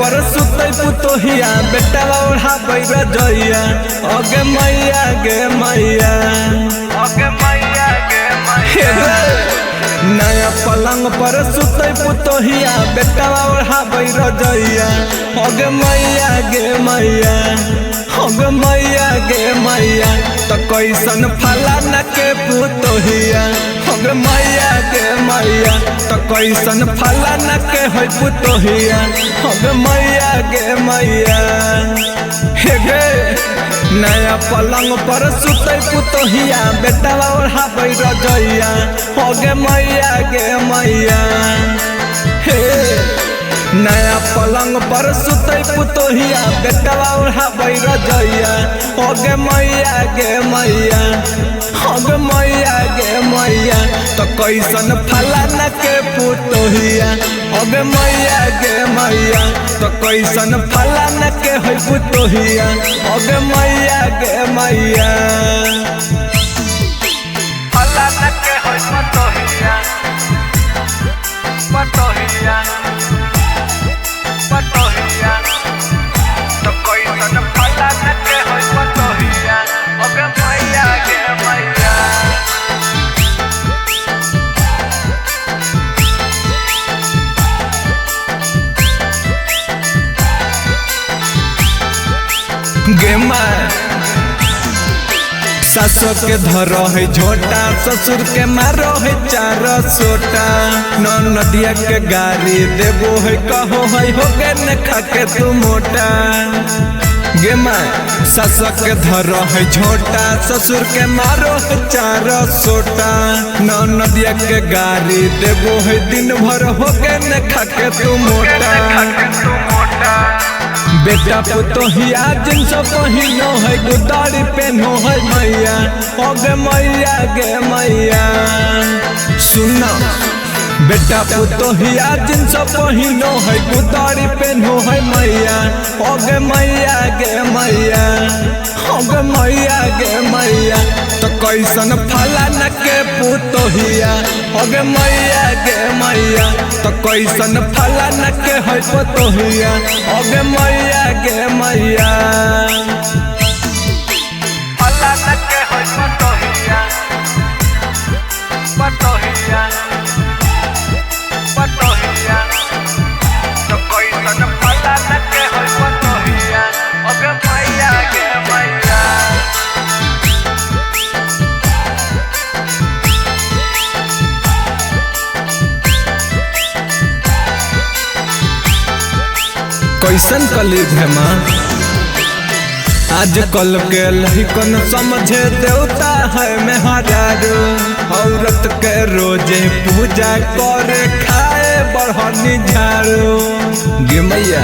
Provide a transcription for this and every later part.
पर सुतई पुतोहिया बेटा ओढ़ा बैर जइया अगे मैया गे मैया नया पलंग पर सुतई पुतोहिया बेटा ओढ़ा बैर जइया अगे मैया गे मैया अगे मैया गे मैया तो कैसन फलाना के पुतोहिया अगे मैया गे मैया तो कैसन फलाना के है पुतोहिया अगे मैया गे मैया हे गे नया पलंग पर सुतई पुतोहिया बेटा ओढ़ा बैर जइया अगे मैया गे मैया हे नया पलंग पर सुतई पुतोहिया बेटा ओढ़ा बैर जइया अगे मैया गे मैया अगे मैया गे मैया तो कैसन फलाना के पुतोहिया अगे मैया गे मैया तो कैसन फलाना के है पुतोहिया अगे मैया गे मैया फलाना के है पुतोहिया पुतोहिया तो कैसन फलाना के है पुतोहिया अगे मैया गे मैया गे माँ सासो के धर है झोटा ससुर के मारो है चार सोटा नदिया के गाड़ी देबो है कहो है हो गे न खाके तू मोटा गे माँ सासो के धर है झोटा ससुर के मारो है चार सोटा नदिया के गाड़ी देबो है दिन भर हो गे न खाके तू मोटा बेटा पुतोहिया जिनस पहिनो है गुदारी पेनो है मैया अगे मैया गे मैया सुना बेटा पुतोहिया जिनस पहिनो है गुदारी पेनो है मैया अगे मैया गे मैया अगे मैया गे मैया तो कैसन फलाना के पुतोहिया अगे मैया गे मैया तो कैसन फलाना के है पुतोहिया अगे मैया गे मैया फलाना के है पुतोहिया तो कैसन फलाना के है पुतोहिया अगे मैया गे मैया कैसन कलीग है माँ आज कल के लहिकन समझे देवता है मेहरारू औरत के रोजे पूजा करे खाए बढ़नी झाड़ू गे मैया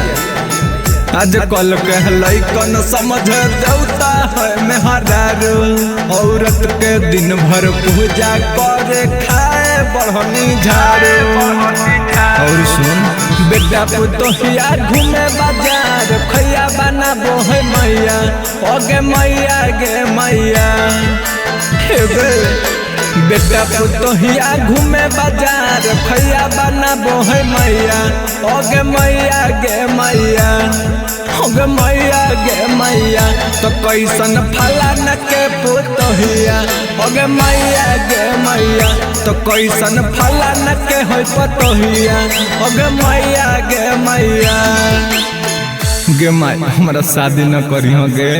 आज कल के लइकन समझे देवता है मेहरारू औरत के दिन भर पूजा करे खाए बढ़नी झाड़ू और सुन बेटा पुतोहिया घूमे बाजार खैया बनाबो है मैया अगे मैया गे मैया हे गे बेटा पुतोहिया घूमे बाजार खैया बनाबो है मैया अगे मैया गे मैया अगे मैया गे मैया तो कैसन फलाना के पुतोहिया अगे मैया गे मैया तो कैसन फलाना के है पुतोहिया अगे मैया गे मैया गे माई हमारा शादी न करियो गे।